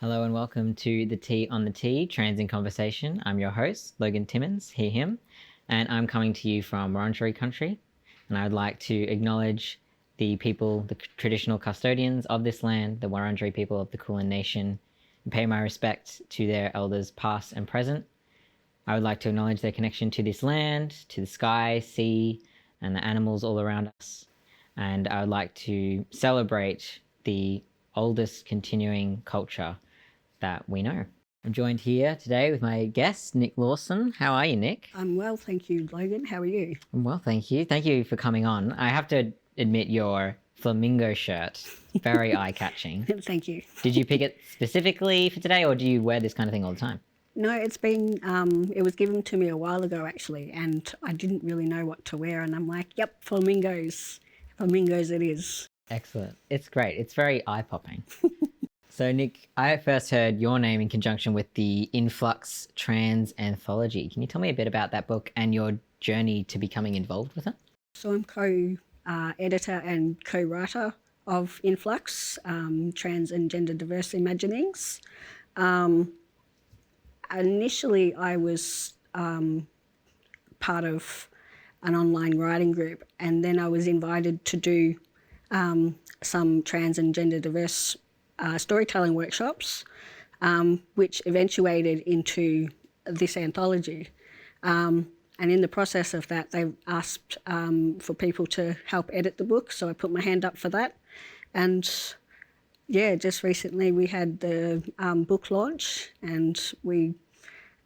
Hello and welcome to the Tea on the Tea, Trans in Conversation. I'm your host, Logan Timmins, he, him, and I'm coming to you from Wurundjeri country. And I would like to acknowledge the people, the traditional custodians of this land, the Wurundjeri people of the Kulin Nation, and pay my respect to their elders past and present. I would like to acknowledge their connection to this land, to the sky, sea, and the animals all around us. And I would like to celebrate the oldest continuing culture that we know. I'm joined here today with my guest, Nick Lawson. How are you, Nick? I'm well, thank you, Logan. How are you? I'm well, thank you. Thank you for coming on. I have to admit your flamingo shirt, very eye-catching. Thank you. Did you pick it specifically for today, or do you wear this kind of thing all the time? No, it's been, it was given to me a while ago, actually, and I didn't really know what to wear, and I'm like, yep, flamingos. Flamingos it is. Excellent. It's great. It's very eye-popping. So, Nick, I first heard your name in conjunction with the Influx Trans Anthology. Can you tell me a bit about that book and your journey to becoming involved with it? So I'm co-editor and co-writer of Influx, Trans and Gender Diverse Imaginings. Initially, I was part of an online writing group, and then I was invited to do some trans and gender diverse storytelling workshops, which eventuated into this anthology. And in the process of that, they asked for people to help edit the book, so I put my hand up for that. And yeah, just recently we had the book launch, and we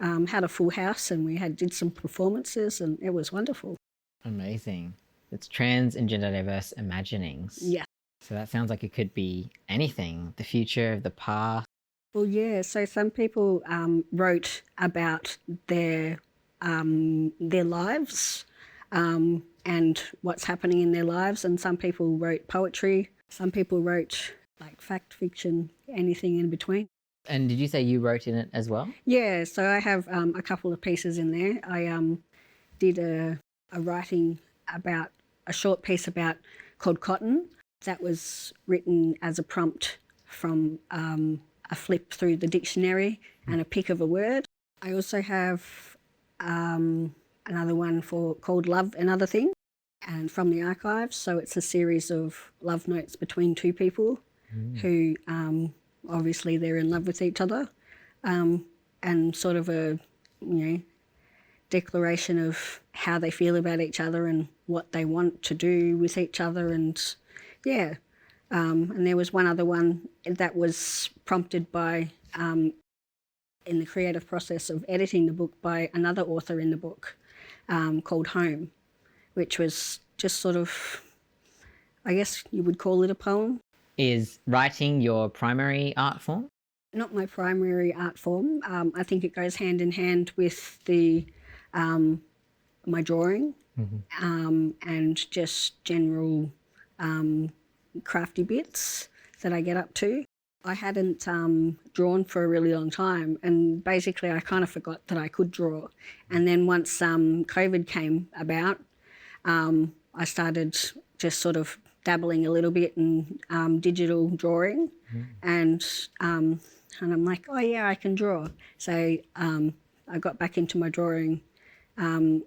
had a full house, and we did some performances, and it was wonderful. Amazing. It's Trans and Gender Diverse Imaginings. Yeah. So that sounds like it could be anything, the future, the past. Well, yeah, so some people wrote about their lives and what's happening in their lives, and some people wrote poetry, some people wrote like fact fiction, anything in between. And did you say you wrote in it as well? Yeah, so I have a couple of pieces in there. I did a writing about a short piece called Cotton. That was written as a prompt from a flip through the dictionary and a pick of a word. I also have another one called Love and Other Things, and from the archives. So it's a series of love notes between two people who obviously they're in love with each other, and sort of a declaration of how they feel about each other and what they want to do with each other. And yeah, and there was one other one that was prompted by, in the creative process of editing the book, by another author in the book called Home, which was just sort of, I guess you would call it a poem. Is writing your primary art form? Not my primary art form. I think it goes hand in hand with my drawing, and just general crafty bits that I get up to. I hadn't drawn for a really long time, and basically I kind of forgot that I could draw. And then once COVID came about, I started just sort of dabbling a little bit in digital drawing, and I'm like, oh yeah, I can draw. So I got back into my drawing, and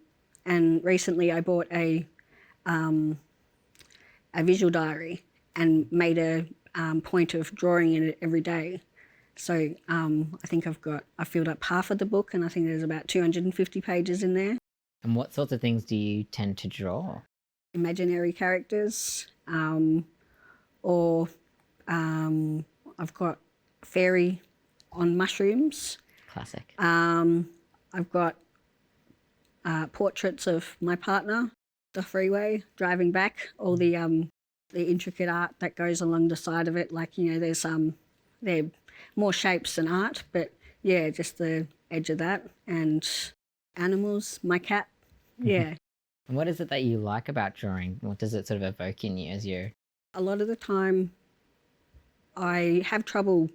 recently I bought a visual diary and made a point of drawing in it every day. So I think I filled up half of the book, and I think there's about 250 pages in there. And what sorts of things do you tend to draw? Imaginary characters, or I've got fairy on mushrooms. Classic. I've got portraits of my partner, the freeway, driving back, all the intricate art that goes along the side of it. Like, there's they're more shapes than art, but yeah, just the edge of that. And animals, my cat, yeah. And what is it that you like about drawing? What does it sort of evoke in you as you're... A lot of the time I have trouble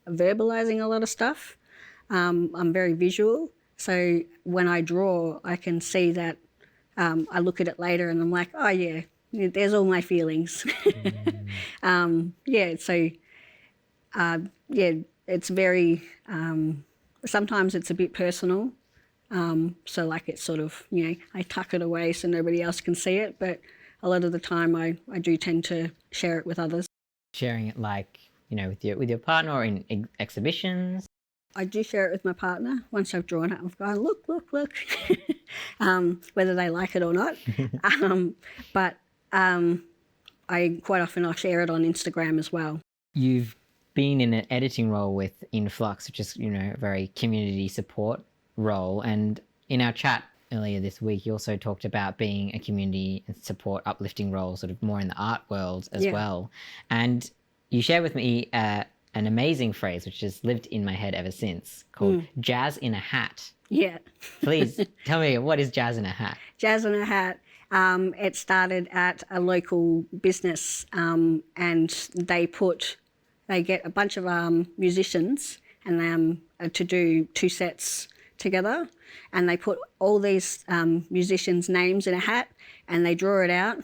verbalizing a lot of stuff. I'm very visual, so when I draw, I can see that I look at it later and I'm like, oh yeah, there's all my feelings. Yeah, so yeah, it's very, sometimes it's a bit personal. So like it's sort of, I tuck it away so nobody else can see it, but a lot of the time I do tend to share it with others. Sharing it like, with your partner or in exhibitions? I do share it with my partner. Once I've drawn it, I've gone, look, whether they like it or not. But I quite often I'll share it on Instagram as well. You've been in an editing role with Influx, which is, a very community support role. And in our chat earlier this week, you also talked about being a community support uplifting role, sort of more in the art world as well. And you shared with me an amazing phrase, which has lived in my head ever since, called jazz in a hat. Yeah. Please tell me, what is jazz in a hat? Jazz in a hat. It started at a local business, and they get a bunch of musicians and to do 2 sets together, and they put all these musicians' names in a hat, and they draw it out,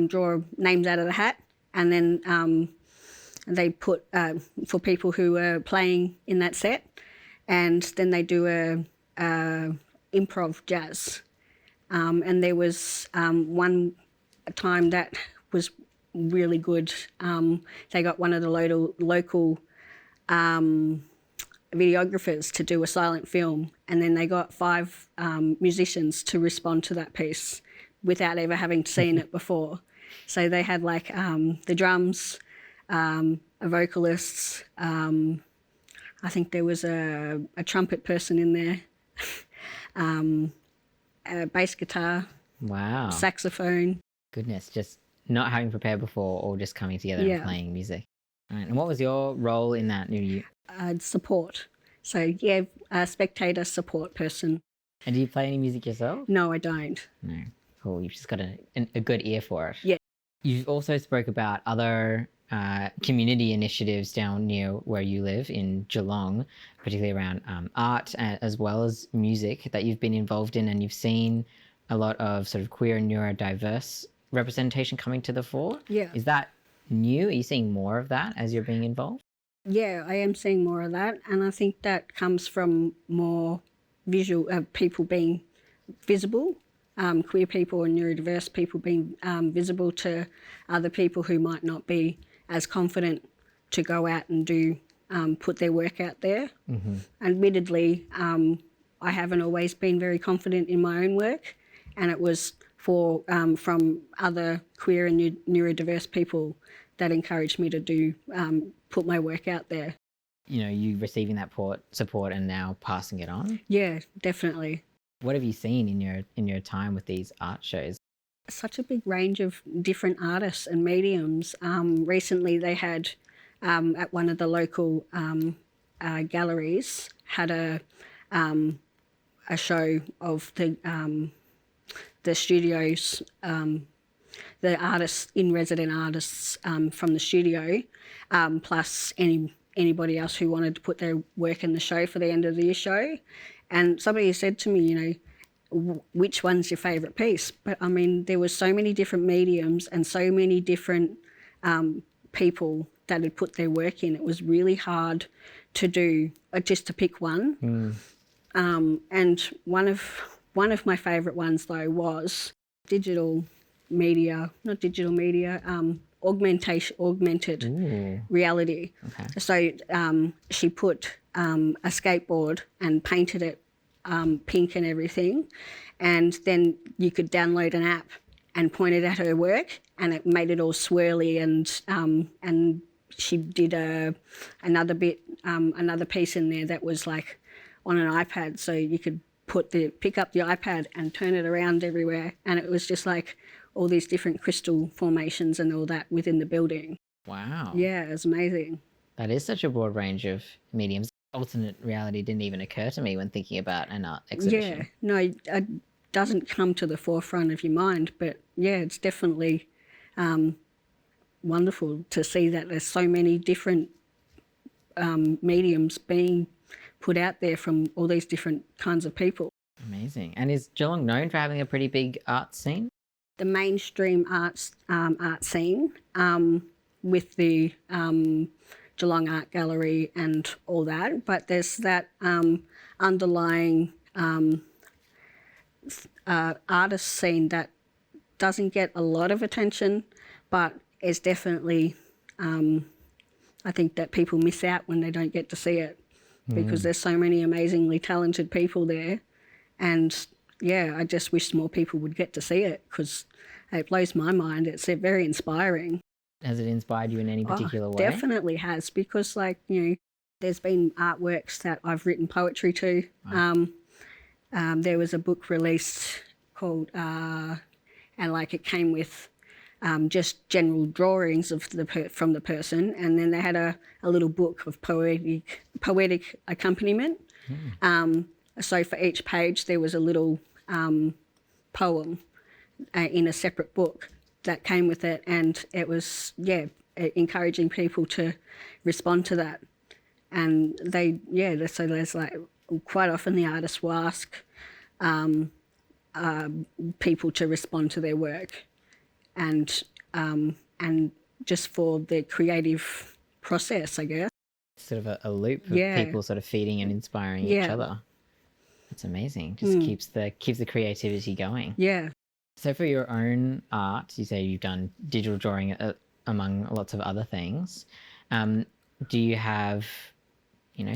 draw names out of the hat, and then they put for people who are playing in that set, and then they do a improv jazz. And there was one time that was really good. They got one of the local videographers to do a silent film, and then they got 5 musicians to respond to that piece without ever having seen it before. So they had like the drums, a vocalist, I think there was a trumpet person in there, a bass guitar, wow, saxophone. Goodness, just not having prepared before or just coming together and playing music. Right. And what was your role in that? Support. So yeah, a spectator support person. And do you play any music yourself? No, I don't. No. Cool. You've just got a good ear for it. Yeah. You also spoke about other community initiatives down near where you live in Geelong, particularly around art as well as music that you've been involved in, and you've seen a lot of sort of queer and neurodiverse representation coming to the fore. Yeah. Is that new? Are you seeing more of that as you're being involved? Yeah, I am seeing more of that, and I think that comes from more visual people being visible, queer people and neurodiverse people being visible to other people who might not be as confident to go out and do put their work out there. Mm-hmm. Admittedly, I haven't always been very confident in my own work, and it was from other queer and neurodiverse people that encouraged me to do put my work out there. You receiving that support and now passing it on? Yeah, definitely. What have you seen in your time with these art shows? Such a big range of different artists and mediums. Recently they had at one of the local galleries had a show of the studios, the artists, in-resident artists from the studio, plus anybody else who wanted to put their work in the show for the end of the year show. And somebody said to me, which one's your favourite piece? But I mean, there were so many different mediums and so many different people that had put their work in. It was really hard to do, just to pick one. And one of my favourite ones though was augmented reality. Okay. So she put a skateboard and painted it pink and everything, and then you could download an app and point it at her work, and it made it all swirly, and she did another piece in there that was like on an iPad, so you could pick up the iPad and turn it around everywhere, and it was just like all these different crystal formations and all that within the building. Wow. Yeah, it was amazing. That is such a broad range of mediums. Alternate reality didn't even occur to me when thinking about an art exhibition. Yeah, no, it doesn't come to the forefront of your mind, but yeah, it's definitely wonderful to see that there's so many different mediums being put out there from all these different kinds of people. Amazing. And is Geelong known for having a pretty big art scene? the mainstream art scene with the Geelong Art Gallery and all that, but there's that underlying artist scene that doesn't get a lot of attention, but is definitely, I think that people miss out when they don't get to see it because there's so many amazingly talented people there. And yeah, I just wish more people would get to see it because it blows my mind. It's very inspiring. Has it inspired you in any particular way? Definitely has, because there's been artworks that I've written poetry to. Wow. There was a book released called, and it came with just general drawings of from the person, and then they had a little book of poetic accompaniment. So for each page there was a little poem in a separate book that came with it, and it was encouraging people to respond to that. And so there's quite often the artists will ask people to respond to their work, and just for the creative process, I guess. Sort of a loop of people sort of feeding and inspiring each other. That's amazing. Just keeps the creativity going. Yeah. So for your own art, you say you've done digital drawing among lots of other things. Do you have,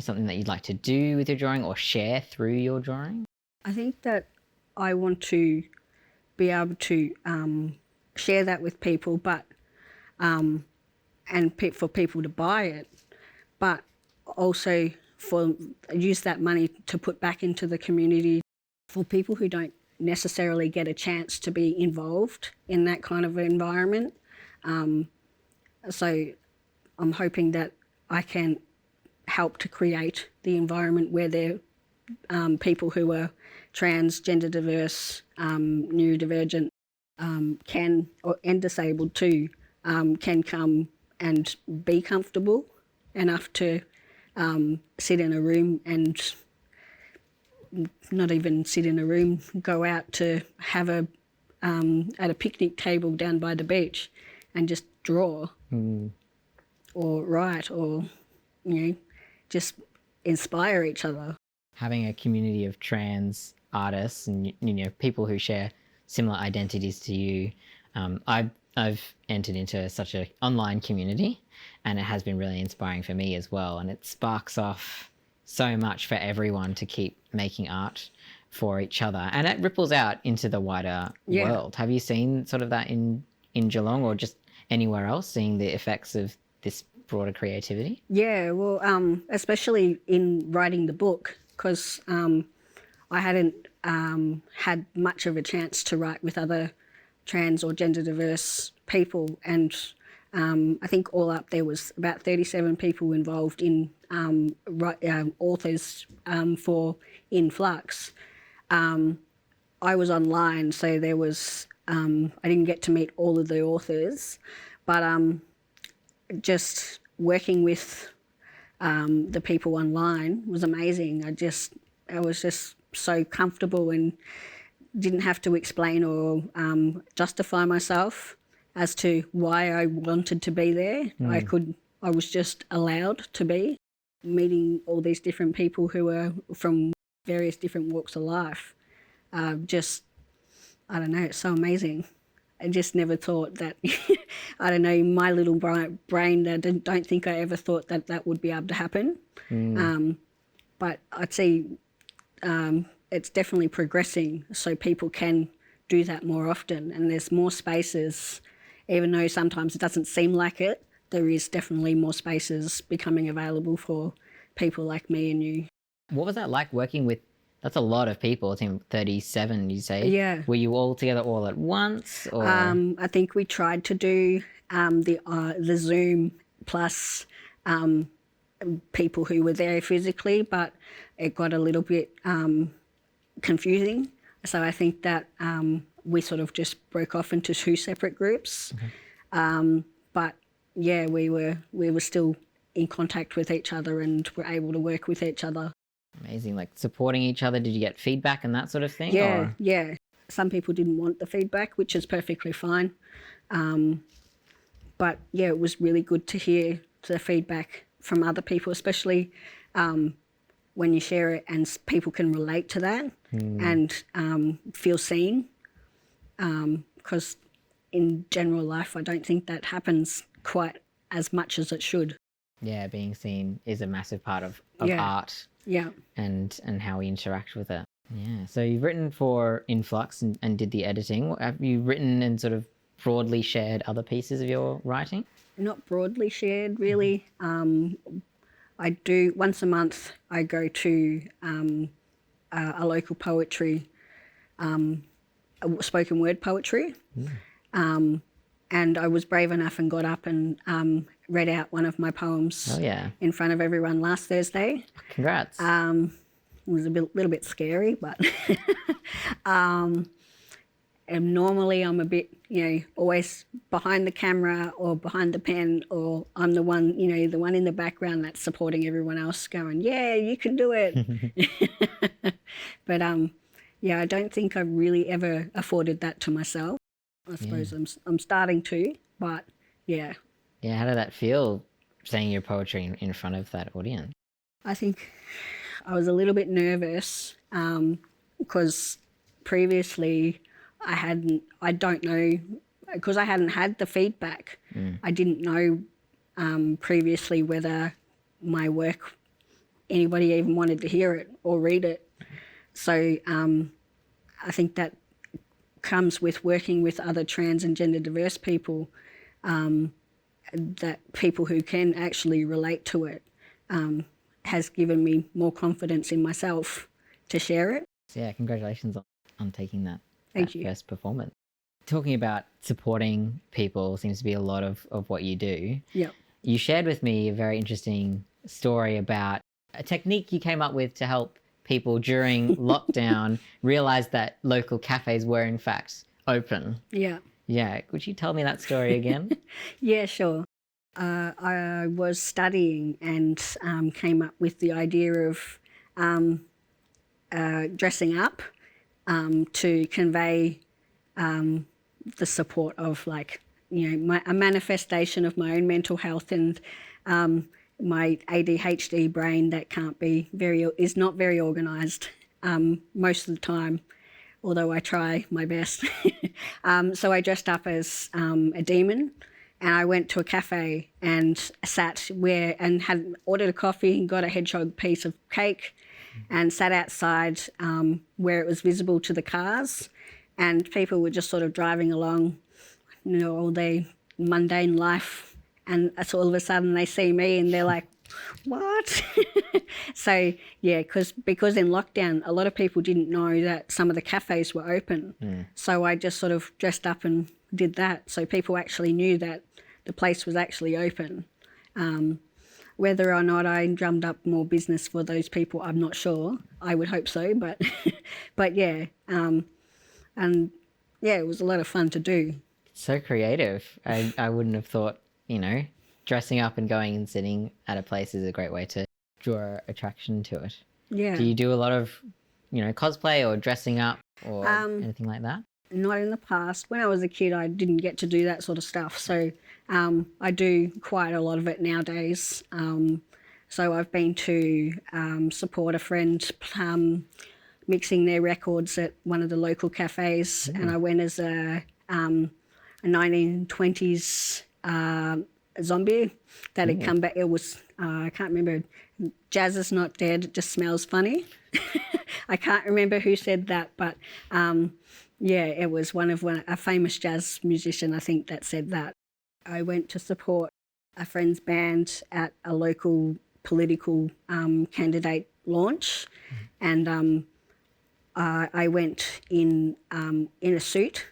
something that you'd like to do with your drawing or share through your drawing? I think that I want to be able to share that with people, but for people to buy it, but also use that money to put back into the community for people who don't necessarily get a chance to be involved in that kind of environment. So I'm hoping that I can help to create the environment where there people who are trans, gender diverse, neurodivergent, and disabled too, can come and be comfortable enough to sit in a room, and not even sit in a room, go out to have at a picnic table down by the beach and just draw or write or, just inspire each other. Having a community of trans artists and, people who share similar identities to you, I've entered into such an online community, and it has been really inspiring for me as well. And it sparks off so much for everyone to keep making art for each other, and it ripples out into the wider world. Have you seen sort of that in Geelong or just anywhere else, seeing the effects of this broader creativity? Yeah, well, especially in writing the book, because I hadn't had much of a chance to write with other trans or gender diverse people, and I think all up there was about 37 people involved in authors for Influx. I was online, so there was I didn't get to meet all of the authors, but just working with the people online was amazing. I was just so comfortable and didn't have to explain or justify myself as to why I wanted to be there. I was just allowed to be. Meeting all these different people who were from various different walks of life, I don't know, it's so amazing. I just never thought that, I don't know, my little brain, I don't think I ever thought that that would be able to happen. But I'd say it's definitely progressing, so people can do that more often, and there's more spaces. Even though sometimes it doesn't seem like it, there is definitely more spaces becoming available for people like me and you. What was that like working with, that's a lot of people, I think 37 you say? Yeah. Were you all together all at once? Or? I think we tried to do the Zoom plus people who were there physically, but it got a little bit confusing. So I think that we sort of just broke off into two separate groups. Okay. But yeah, we were still in contact with each other and were able to work with each other. Amazing, like supporting each other. Did you get feedback and that sort of thing? Yeah, yeah. some people didn't want the feedback, which is perfectly fine. But yeah, it was really good to hear the feedback from other people, especially when you share it and people can relate to that and feel seen. Because in general life, I don't think that happens quite as much as it should. Yeah, being seen is a massive part of Yeah. art Yeah. and how we interact with it. Yeah. So you've written for Influx and did the editing. Have you written and sort of broadly shared other pieces of your writing? Not broadly shared, really. I do, once a month, I go to a local poetry, spoken word poetry. And I was brave enough and got up and read out one of my poems Oh, yeah. in front of everyone last Thursday. Congrats. It was a little bit scary, but and normally I'm a bit, always behind the camera or behind the pen, or I'm the one, the one in the background that's supporting everyone else going, yeah, you can do it. But yeah, I don't think I've really ever afforded that to myself. I suppose I'm starting to, but yeah. Yeah, how did that feel, saying your poetry in front of that audience? I think I was a little bit nervous because previously I don't know, because I hadn't had the feedback. I didn't know previously whether my work, anybody even wanted to hear it or read it. So I think that comes with working with other trans and gender diverse people, that people who can actually relate to it has given me more confidence in myself to share it. So yeah, congratulations on taking that Thank you. first performance. Talking about supporting people seems to be a lot of what you do. Yeah. You shared with me a very interesting story about a technique you came up with to help people during lockdown realize that local cafes were in fact open. Yeah. Yeah, could you tell me that story again? Yeah, sure. I was studying and came up with the idea of dressing up to convey the support of, like, a manifestation of my own mental health and my ADHD brain that is not very organised most of the time, although I try my best. So I dressed up as a demon, and I went to a cafe and sat and had ordered a coffee and got a hedgehog piece of cake and sat outside where it was visible to the cars, and people were just sort of driving along, all their mundane life, and so all of a sudden they see me and they're like, what? So yeah, because in lockdown a lot of people didn't know that some of the cafes were open. So I just sort of dressed up and did that, so people actually knew that the place was actually open. Whether or not I drummed up more business for those people, I'm not sure. I would hope so, but but yeah, and yeah, it was a lot of fun to do. So creative. I wouldn't have thought, dressing up and going and sitting at a place is a great way to draw attraction to it. Yeah. Do you do a lot of, cosplay or dressing up or anything like that? Not in the past. When I was a kid, I didn't get to do that sort of stuff. So I do quite a lot of it nowadays. So I've been to support a friend mixing their records at one of the local cafes, and I went as a 1920s zombie that had come back. It was, I can't remember, jazz is not dead, it just smells funny. I can't remember who said that, but yeah, it was a famous jazz musician, I think, that said that. I went to support a friend's band at a local political candidate launch, and I went in a suit,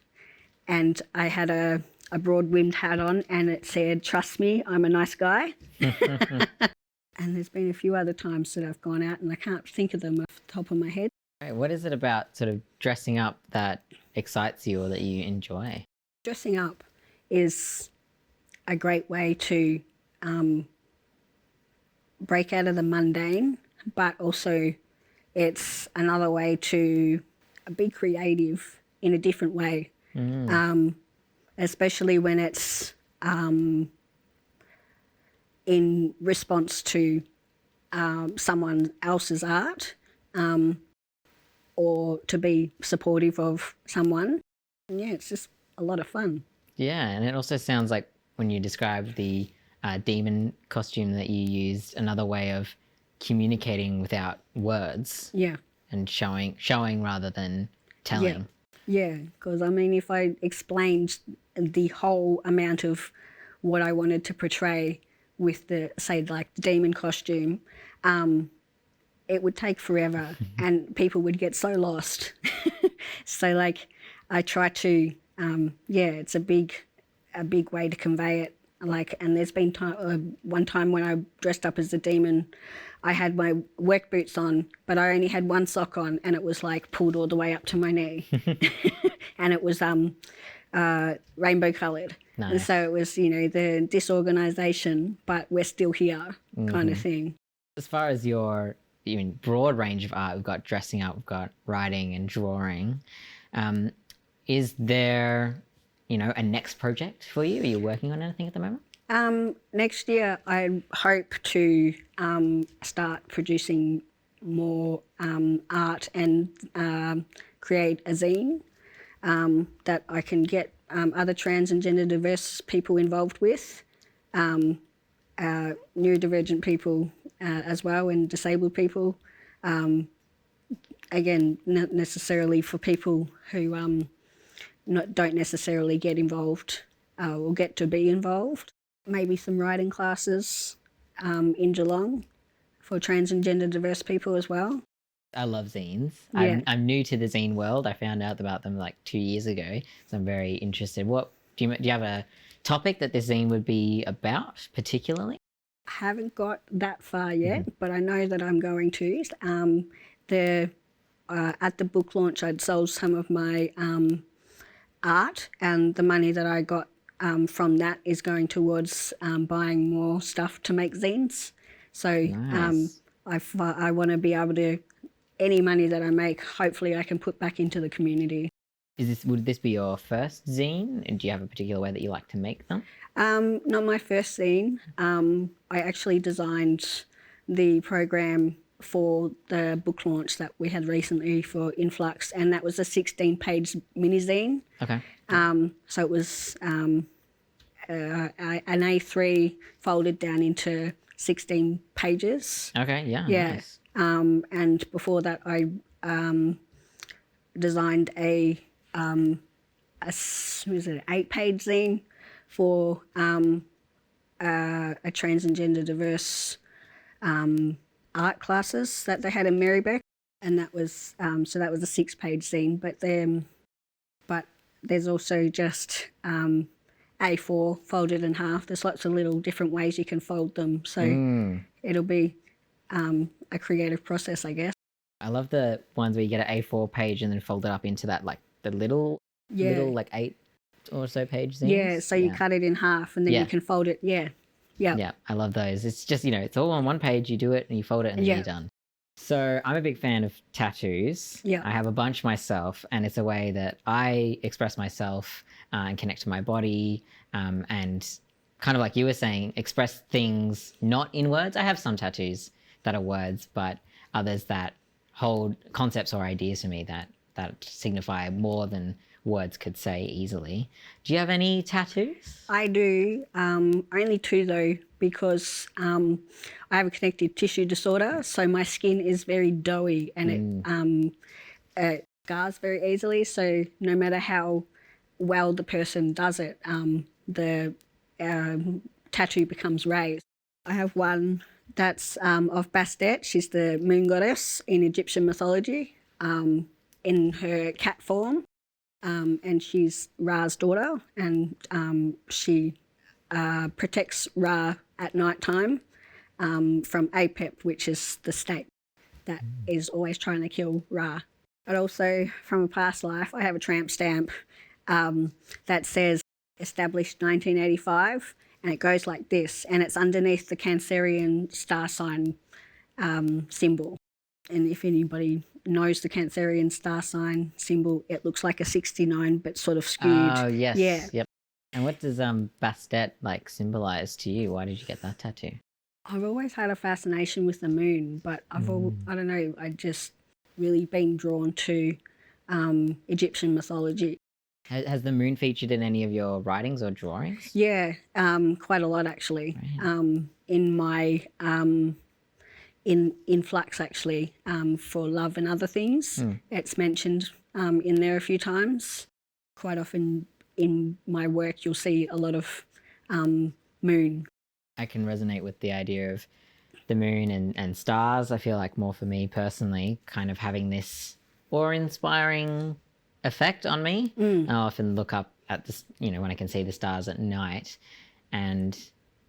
and I had a broad-brimmed hat on, and it said, "Trust me, I'm a nice guy." And there's been a few other times that I've gone out, and I can't think of them off the top of my head. What is it about sort of dressing up that excites you or that you enjoy? Dressing up is a great way to break out of the mundane, but also it's another way to be creative in a different way, especially when it's in response to someone else's art, or to be supportive of someone. And yeah, it's just a lot of fun. Yeah, and it also sounds like when you described the demon costume that you used, another way of communicating without words. Yeah. And showing rather than telling. Yeah, because I mean, if I explained the whole amount of what I wanted to portray with the, say, like the demon costume, it would take forever and people would get so lost. So like I try to, it's a big way to convey it. Like, and there's been one time when I dressed up as a demon, I had my work boots on, but I only had one sock on, and it was like pulled all the way up to my knee, and it was rainbow coloured. Nice. And so it was, the disorganisation, but we're still here kind of thing. As far as your broad range of art, we've got dressing up, we've got writing and drawing. Is there a next project for you? Are you working on anything at the moment? Next year, I hope to start producing more art and create a zine that I can get other trans and gender diverse people involved with, neurodivergent people as well, and disabled people. Again, not necessarily for people who don't necessarily get involved or get to be involved. Maybe some writing classes in Geelong for trans and gender diverse people as well. I love zines. Yeah. I'm new to the zine world. I found out about them like 2 years ago, so I'm very interested. What do you have a topic that this zine would be about particularly? I haven't got that far yet, but I know that I'm going to. At the book launch, I'd sold some of my art, and the money that I got from that is going towards buying more stuff to make zines. So Nice. I want to be able to, any money that I make, hopefully I can put back into the community. Would this be your first zine? And do you have a particular way that you like to make them? Not my first zine. I actually designed the program for the book launch that we had recently for Influx, and that was a 16-page mini zine. Okay. So it was an A3 folded down into 16 pages. Okay, yeah. Yeah. Nice. And before that, I designed a 8-page zine for a trans and gender diverse art classes that they had in Marybeck, and that was a 6-page zine. But there's also just A4 folded in half. There's lots of little different ways you can fold them, so it'll be a creative process, I guess. I love the ones where you get an A4 page and then fold it up into that like the little like 8 or so page zines. Yeah, so you cut it in half and then you can fold it. Yeah. Yeah, I love those. It's just, it's all on one page. You do it and you fold it and then you're done. So I'm a big fan of tattoos. Yeah. I have a bunch myself, and it's a way that I express myself and connect to my body, and kind of like you were saying, express things not in words. I have some tattoos that are words, but others that hold concepts or ideas for me that signify more than words could say easily. Do you have any tattoos? I do. Only 2 though, because I have a connective tissue disorder, so my skin is very doughy and it scars very easily. So no matter how well the person does it, the tattoo becomes raised. I have one that's of Bastet. She's the moon goddess in Egyptian mythology, in her cat form. And she's Ra's daughter, and she protects Ra at night time from Apep, which is the snake that is always trying to kill Ra. But also from a past life, I have a tramp stamp that says established 1985, and it goes like this, and it's underneath the Cancerian star sign symbol. And if anybody knows the Cancerian star sign symbol, it looks like a 69 but sort of skewed. Oh, yes. Yeah. Yep. And what does Bastet like symbolize to you? Why did you get that tattoo? I've always had a fascination with the moon, but I don't know, I just really been drawn to Egyptian mythology. Has the moon featured in any of your writings or drawings? Yeah, quite a lot actually. Right. In my in Flux actually, for love and other things, it's mentioned in there a few times. Quite often in my work, you'll see a lot of moon. I can resonate with the idea of the moon and stars. I feel like more for me personally, kind of having this awe-inspiring effect on me. I often look up at this, when I can see the stars at night and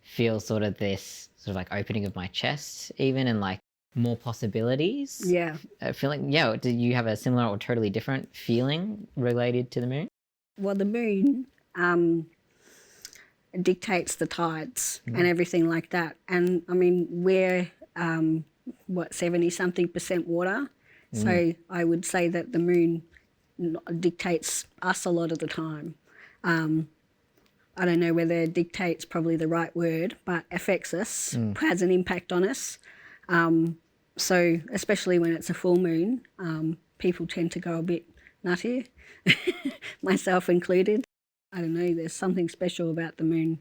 feel sort of this sort of like opening of my chest even, and like more possibilities. Yeah. Feeling, yeah, do you have a similar or totally different feeling related to the moon? Well, the moon dictates the tides and everything like that. And I mean, we're 70-something% water. So I would say that the moon dictates us a lot of the time. I don't know whether dictates probably the right word, but affects us, has an impact on us. So especially when it's a full moon, people tend to go a bit nutty, myself included. I don't know, there's something special about the moon.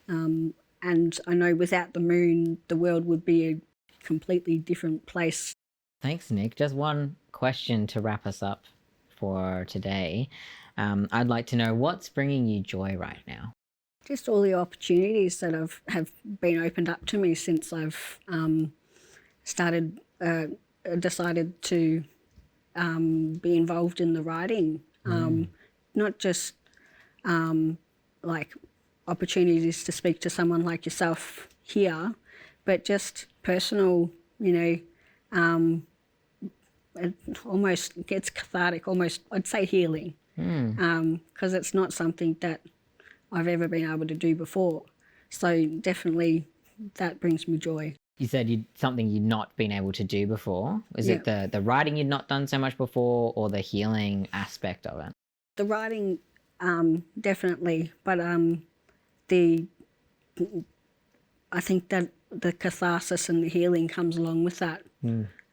And I know without the moon, the world would be a completely different place. Thanks, Nick. Just one question to wrap us up for today. I'd like to know what's bringing you joy right now. Just all the opportunities that have been opened up to me since I've decided to be involved in the writing. Not just like opportunities to speak to someone like yourself here, but just personal, it almost gets cathartic, almost I'd say healing, because it's not something that I've ever been able to do before. So definitely that brings me joy. You said something you'd not been able to do before. Is it the writing you'd not done so much before, or the healing aspect of it? The writing, definitely, but I think that the catharsis and the healing comes along with that,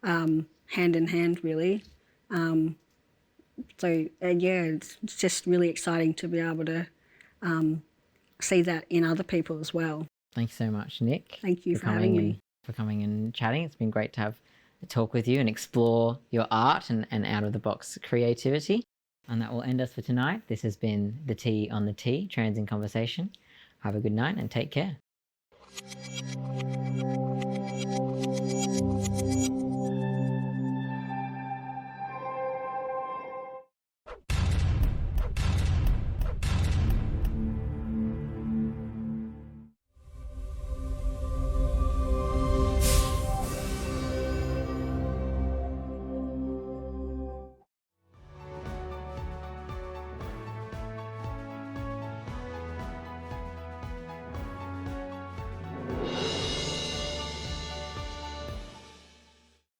hand in hand, really. It's just really exciting to be able to see that in other people as well. Thanks so much, Nick. Thank you for having me. For coming and chatting. It's been great to have a talk with you and explore your art and out-of-the-box creativity. And that will end us for tonight. This has been The Tea on the Tea, Trans in Conversation. Have a good night and take care.